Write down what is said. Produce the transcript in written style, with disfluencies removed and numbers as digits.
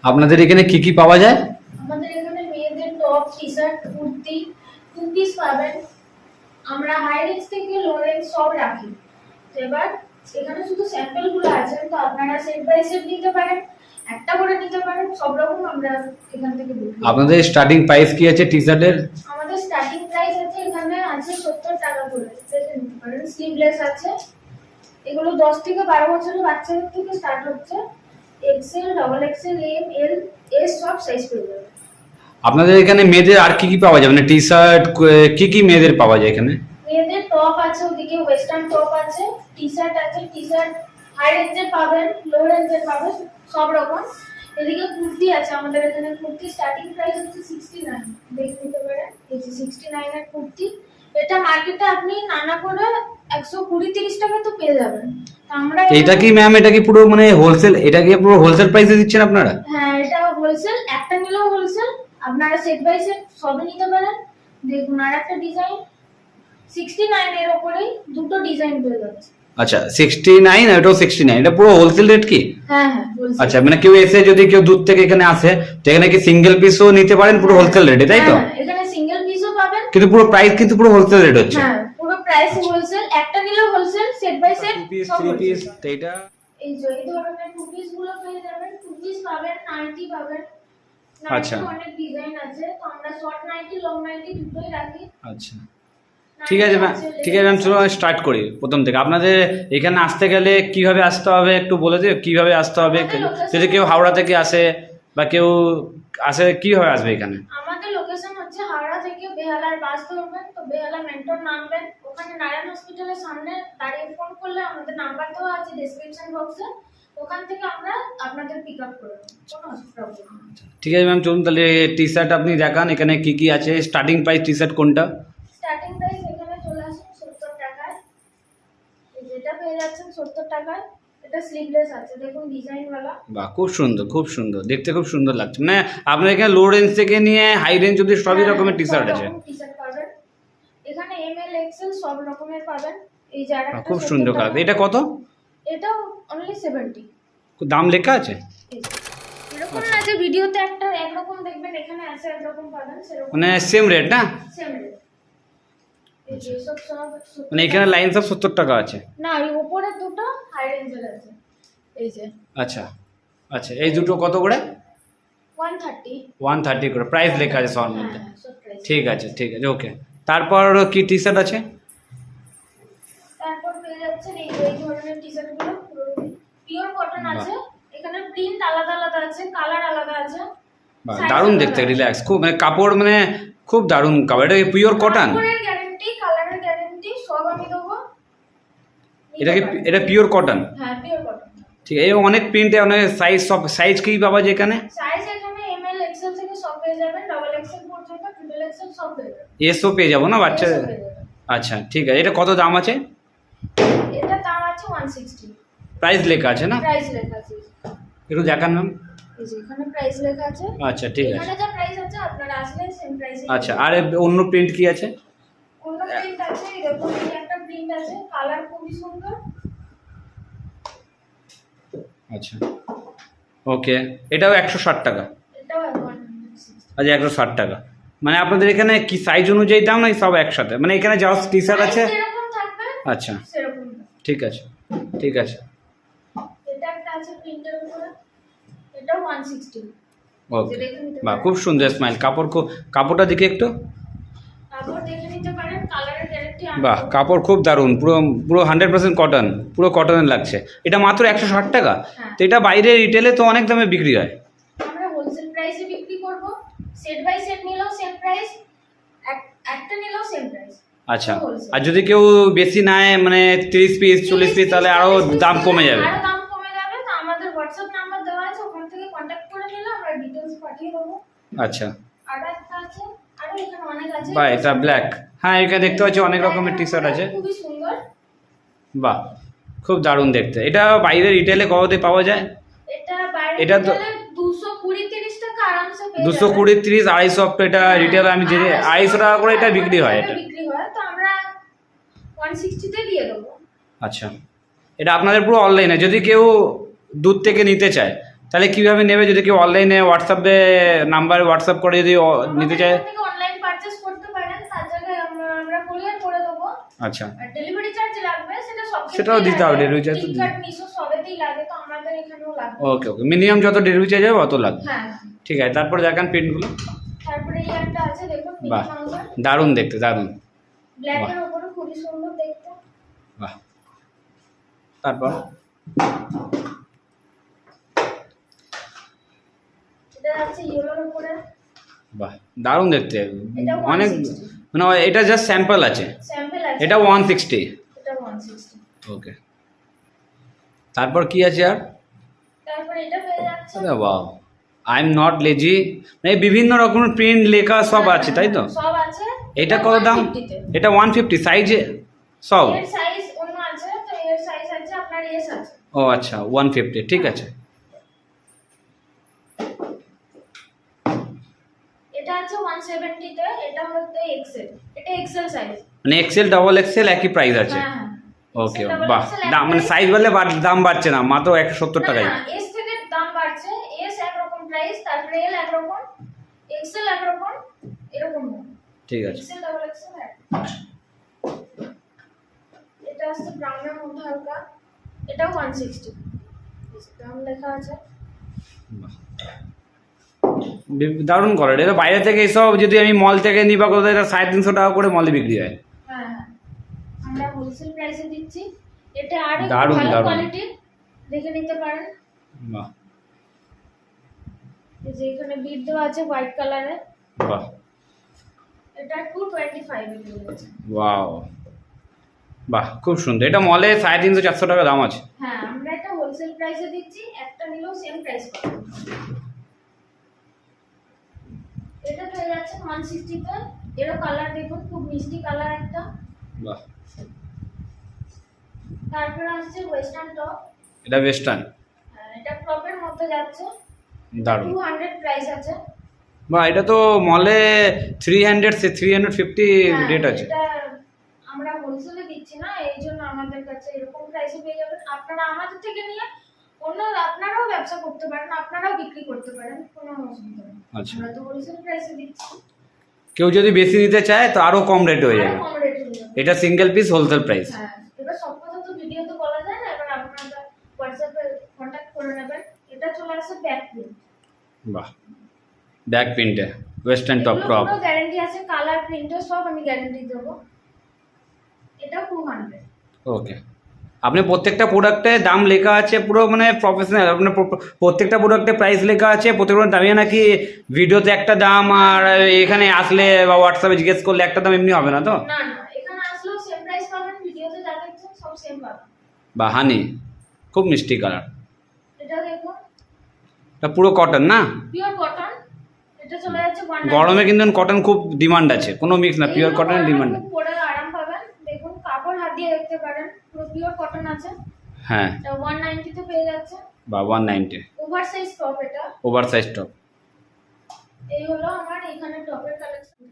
আপনাদের এখানে কি কি পাওয়া যায়? আমাদের এখানে মেয়েদের top, T-shirt, kurti, two piece পাবেন। আমরা হাই রেঞ্জ থেকে লো রেঞ্জ সব রাখি। তো এবার এখানে শুধু স্যাম্পল গুলো আছে, তো আপনারা সেট বাই সেট নিতে পারেন, একটা করে নিতে পারেন, সব রকম আমরা এখান থেকে বিক্রি করি। আপনাদের স্টার্টিং প্রাইস কি আছে টি শার্টের? আমাদের স্টার্টিং প্রাইস আছে এখানে আছে 70 টাকা করে, দেখে নিতে পারেন। স্লিভলেস আছে, এগুলো 10 থেকে 12 বছরের বাচ্চাদের থেকে স্টার্ট হচ্ছে। এক্সেল, ডাবল এক্সেল, এম, এল, এস সব সাইজ পেয়ে যাবেন। আপনাদের এখানে মেয়েদের আর কি কি পাওয়া যায়, মানে টি শার্ট কি কি মেয়েদের পাওয়া যায় এখানে? মেয়েদের টপ আছে, ওদিকে ওয়েস্টার্ন টপ আছে, টি-শার্ট আছে। টি-শার্ট হাই রেঞ্জের পাবেন, লো রেঞ্জের পাবেন, সব রকম। এদিকে কুর্তি আছে, আমাদের এখানে কুর্তি স্টার্টিং প্রাইস হচ্ছে 69, দেখে নিতে পারেন। এই যে 69 এর কুর্তি, এটা মার্কেটে আপনি নানা করে 120-30 টাকা তো পেয়ে যাবেন। তো আমরা এটা কি ম্যাম, এটা কি পুরো মানে হোলসেল, এটা কি পুরো হোলসেল প্রাইসে দিচ্ছেন আপনারা? হ্যাঁ, এটা হোলসেল, একটা নিলেও হোলসেল। আপনারা সেট বাই সেট সবই নিতে পারেন। দেখুন আর একটা ডিজাইন 69 এর উপরেই দুটো ডিজাইন পেয়ে যাচ্ছে। আচ্ছা 69, এটাও 69, এটা পুরো হোলসেল রেট কি? হ্যাঁ হ্যাঁ, হোলসেল। আচ্ছা, মানে কেউ এসে যদি কেউ দূর থেকে এখানে আসে তো এখানে কি সিঙ্গেল পিসও নিতে পারেন পুরো হোলসেল রেটে, তাই তো? হ্যাঁ, এখানে সিঙ্গেল পিসও পাবেন। কিন্তু পুরো প্রাইস কিন্তু পুরো হোলসেল রেট হচ্ছে। হ্যাঁ, পুরো প্রাইস হোলসেল, একটা নিলেও wholesale, set by set two piece, সব থ্রি পিস, wholesale। তো এটা এই যে এই ধরনের টু পিস গুলো পেয়ে যাবেন। টু পিস পাবেন, নাইটি পাবেন। আচ্ছা। নাইটি অনেক ডিজাইন আছে, তো আমরা শর্ট নাইটি, লং নাইটি দুটোই রাখি। আচ্ছা ঠিক আছে ম্যাম, ঠিক আছে ম্যাম, চলো স্টার্ট করি প্রথম থেকে। আপনাদের এখানে আসতে গেলে কিভাবে আসতে হবে একটু বলে দিও, কিভাবে আসতে হবে? যদি কেউ হাওড়া থেকে আসে বা কেউ আসে কিভাবে আসবে এখানে? আমাদের লোকেশন হচ্ছে হাওড়া থেকে বেহালার বাস ধরবেন, তো বেহালা মেন্টর নামবেন, ওখানে নারায়ণ হসপিটালের সামনে দাঁড়িয়ে ফোন করলে আমাদের নাম্বার দেওয়া আছে ডেসক্রিপশন বক্সে, ওখান থেকে আমরা আপনাদের পিক আপ করে নেব, কোনো প্রবলেম নেই। ঠিক আছে ম্যাম, চলুন তাহলে টি শার্ট আপনি দেখান এখানে কি কি আছে। স্টার্টিং প্রাইস টি শার্ট কোনটা? স্টার্টিং প্রাইস এখানে চলে আসুন 70 টাকায়, এই যেটা পেয়ে যাচ্ছেন 70 টাকায়। এটা স্লিভলেস আছে, দেখুন ডিজাইন वाला। বাহ, খুব সুন্দর, খুব সুন্দর দেখতে, খুব সুন্দর লাগছে। মানে আপনার এখানে লো রেঞ্জ থেকে নিয়ে হাই রেঞ্জ অবধি সবই রকমের টি শার্ট আছে। টি শার্ট পাবেন এখানে, এম এল এক্সেল সব রকমের পাবেন। এই যে আরেকটা খুব সুন্দর কালার, এটা কত? এটা অনলি 70। দাম লেখা আছে? এরকম না যে ভিডিওতে একটা একরকম দেখবেন, এখানে আছে একরকম পাবেন, সেরকম মানে সেম রেট না? Same rate. এই যে সব মানে এখানে লাইন সব 70 টাকা আছে? না, এই উপরে দুটো হাই রেঞ্জের আছে। এই যে আচ্ছা আচ্ছা, এই দুটো কত করে? 130। 130 করে প্রাইস লেখা আছে সবার মধ্যে? হ্যাঁ, সব প্রাইস। ঠিক আছে ঠিক আছে, ওকে। তারপর কি টি শার্ট আছে? তারপর পেয়ে যাচ্ছেন এই যে এই ধরনের টি-শার্ট গুলো, পুরো পিওর কটন আছে। এখানে প্রিন্ট আলাদা আলাদা আছে, কালার আলাদা আছে। বাহ, দারুণ দেখতে, রিল্যাক্স খুব, মানে কাপড় মানে খুব দারুণ কাপড়। এটা পিওর কটন? কাপড়ের গ্যারান্টি, কালারের গ্যারান্টি সব আমি দেবো। এটা কি, এটা পিওর কটন? হ্যাঁ, পিওর কটন। ঠিক আছে, এই অনেক প্রিন্টে অনেক সাইজ, সব সাইজ কি পাওয়া যায় এখানে? সাইজ এখানে এম এল এক্সেল থেকে সব পেয়ে যাবেন, ডাবল এক্সেল পর্যন্ত, ট্রিপল এক্সেল সব পেয়ে যাবেন। এসও পেয়ে যাবো না বাচ্চা? এসও পেয়ে যাবেন। আচ্ছা ঠিক আছে, এটা কত দাম আছে? এটা দাম আছে 160। প্রাইস লেখা আছে না? প্রাইস লেখা আছে, একটু দেখান ম্যাম। এই যে এখানে প্রাইস লেখা আছে। আচ্ছা ঠিক আছে। এখানে যা প্রাইস আছে আপনারা আসলে সেম প্রাইসে। আচ্ছা, আর অন্য প্রিন্ট কি আছে? অন্য প্রিন্ট আছে, এই দেখুন এই একটা প্রিন্ট আছে, কালার খুবই সুন্দর। আচ্ছা ওকে, এটাও 160 টাকা? এটাও 160। আচ্ছা 160 টাকা। মানে আপনাদের এখানে কি সাইজ অনুযায়ী দাম, নাই সব একসাথে? মানে এখানে যা টি শার্ট আছে যেরকম থাকবে আচ্ছা সেরকম। ঠিক আছে ঠিক আছে। এটা একটা আছে প্রিন্টের উপরে, এটাও 160। ওকে, বাহ খুব সুন্দর স্মাইল, কাপড় খুব, কাপড়টা দেখি একটু। কাপড় দেখে নিতে পারেন, কালারের গ্যারান্টি। বাহ, কাপড় খুব দারুণ, পুরো পুরো 100% কটন, পুরো কটনের লাগছে। এটা মাত্র 160 টাকা? হ্যাঁ। তো এটা বাইরে রিটেলে তো অনেক দামে বিক্রি হয়। আমরা হোলসেল প্রাইসে বিক্রি করব, সেট বাই সেট নিলেও সেম প্রাইস, একটা নিলেও সেম প্রাইস। আচ্ছা, আর যদি কেউ বেশি নেয় মানে 30 পিস 40 পিস, তাহলে আরো দাম কমে যাবে? আরো দাম কমে যাবে, তো আমাদের হোয়াটসঅ্যাপ নাম্বার দেওয়া আছে, ওখান থেকে কন্টাক্ট করে নিলে আমরা ডিটেইলস পাঠিয়ে দেবো। আচ্ছা, আর একটা আছে, আরো এখানে অনেক আছে। বাহ এটা ব্ল্যাক, হ্যাঁ এখানে দেখতে পাচ্ছি অনেক রকমের টি শার্ট আছে। খুবই সুন্দর, বাহ খুব দারুণ দেখতে। এটা বাইরে রিটেলে কততে পাওয়া যায়? এটা বাইরে এটা তো 220-30 টাকা আরামসে পেয়ে যাবেন। 220, 30, 250 তো এটা রিটেল, আমি যে 250 টাকা করে এটা বিক্রি হয়। এটা বিক্রি হয়, তো আমরা 160 তে দিয়ে দেবো। আচ্ছা, এটা আপনাদের পুরো অনলাইনে, যদি কেউ দূর থেকে নিতে চায় তাহলে কিভাবে নেবে যদি কেউ অনলাইনে হোয়াটসঅ্যাপে হোয়াটসঅ্যাপ করে যদি নিতে চায়? অনলাইন পারচেজ করতে পারেন, তার জায়গায় আমরা কুরিয়ার করে দেবো। আচ্ছা, আর ডেলিভারি চার্জ লাগবে, সেটা সব সেটাও দিতে হবে, delivery charge তো দিতে- ফ্লিপকার্ট মিশো সবেতেই লাগে, তো আমাদের এখানেও লাগবে। ওকে ওকে, মিনিমাম যত ডেলিভারি চার্জ হবে অত লাগবে। হ্যাঁ, ঠিক আছে, তারপরে দেখান প্রিন্টগুলো। তারপরে এই একটা আছে দেখুন, বাহ, মিনি মাউজার দারুণ দেখতে, দারুণ। ব্ল্যাক বাহ। এর উপরে খুবই সুন্দর দেখতে। বাহ, তারপর এটা আছে ইয়েলোর উপরে, বাহ, দারুণ দেখতে। এটা অনেক 160 মানে এটা জাস্ট স্যাম্পল আছে, স্যাম্পল আছে। এটা 160। এটা 160। ওকে, তারপর কি আছে আর? তারপরে এটা পেয়ে যাচ্ছে। আরে বাহ, আই এম নট লেজি, মানে বিভিন্ন রকমের প্রিন্ট লেখা সব আছে, তাই তো? সব আছে। এটা কত দাম? 150 তে। এটা 150 সাইজে সব? এর সাইজ অন্য আছে, তো এর সাইজ আছে আপনার এস আছে। ও আচ্ছা, 150, ঠিক আছে। এটা আছে 170 তে, এটা হচ্ছে এক্সেল, এটা এক্সেল সাইজ। মানে এক্সেল ডবল এক্সেল একই প্রাইস আছে? হ্যাঁ, ওকে, XL, বাহ, XL দাম মানে একটাই। সাইজ বললে দাম বাড়ছে না, মাত্র 170 টাকায়। না, এস থেকে দাম বাড়ছে, এস একরকম প্রাইস, তারপরে এল একরকম, এক্সেল একরকম, এরকম। ঠিক আছে, এক্সেল ডাবল এক্সেল এটা আছে ব্রাউনের মধ্যে হালকা, এটা 160 দাম লেখা আছে। বাহ, দারুণ কোয়ালিটি। এটা বাইরে থেকে এইসব যদি আমি মল থেকে নিই বা কোথাও, এটা 350 টাকা করে মলে বিক্রি হয়। হ্যাঁ, আমরা হোলসেল প্রাইসে দিচ্ছি। এটা আরো দারুণ, ভালো দারুণ। কোয়ালিটি, দেখে নিতে পারেন। বাহ এই যে এখানে বিট দেওয়া আছে হোয়াইট কালারে, বাহ, এটা 225 এ পেয়ে যাচ্ছে। ওয়াও, বাহ, খুব সুন্দর। এটা মলে 350-400 টাকা দাম আছে। হ্যাঁ, আমরা এটা হোলসেল প্রাইসে দিচ্ছি, একটা নিলেও সেম প্রাইস পাবেন। এটা পেয়ে যাচ্ছে 160 তে, এরও কালার দেখুন, খুব মিষ্টি কালার একটা। বাহ, তারপরে আসছে ওয়েস্টার্ন টপ, এটা ওয়েস্টার্ন, এটা টপের মধ্যে যাচ্ছে, দারুণ। 200 প্রাইস আছে। বাহ, এটা তো মলে 350 হ্যাঁ, রেট আছে। এটা আমরা হোলসেলে দিচ্ছি না, এই জন্য আমাদের কাছে এরকম প্রাইসে পেয়ে যাবেন। আপনারা আমাদের থেকে নিয়ে অন্য আপনারাও ব্যবসা করতে পারেন, আপনারাও বিক্রি করতে পারেন, কোনো অসুবিধা নেই। আচ্ছা, আমরা তো হোলসেল প্রাইসে দিচ্ছি, কেউ যদি বেশি নিতে চায় তো আরো কম রেট হয়ে আরো যাবে। কম রেট হয়ে যাবে। এটা সিঙ্গেল পিস হোলসেল প্রাইস। হ্যাঁ, এবার সব কথা তো ভিডিওতে বলা যায় না, এবার আপনারা হোয়াটসঅ্যাপে কন্ট্যাক্ট করে নেবেন। এটা চলে আসে ব্যাক প্রিন্ট, বাহ, ব্যাক প্রিন্টে ওয়েস্টার্ন টপ ক্রপ। পুরো গ্যারান্টি আছে, কালার প্রিন্টে সব আমি গ্যারান্টি দেবো। এটাও 200। ওকে, আপনি প্রত্যেকটা প্রোডাক্টে দাম লেখা আছে, পুরো মানে প্রফেশনাল। আপনার প্রত্যেকটা প্রোডাক্টে প্রাইস লেখা আছে, প্রত্যেকটা দামে, নাকি ভিডিওতে একটা দাম আর এখানে আসলে বা হোয়াটসঅ্যাপে জিজ্ঞেস করলে একটা দাম এমনি হবে না তো? না না, এখানে আসলেও সেম প্রাইস পাবেন, ভিডিওতে যা দেখছেন সব সেম পাবেন। বা হানি, খুব মিষ্টি কালার। এটা দেখুন, এটা পুরো কটন না? পিওর কটন, এটা চলে যাচ্ছে 190। গরমে কিন্তু কটন খুব ডিমান্ড আছে, কোনো মিক্স না, পিওর কটনের ডিমান্ড। খুব পরে আরাম পাবেন, দেখুন কাপড় হাত দিয়ে দেখতে পারেন, পুরো পিওর কটন আছে। হ্যাঁ, এটা 190 তে পেয়ে যাচ্ছে, বা 190 ওভার সাইজ টপ এটা। Over size top. এই হলো আমার এখানে টপের কালেকশন।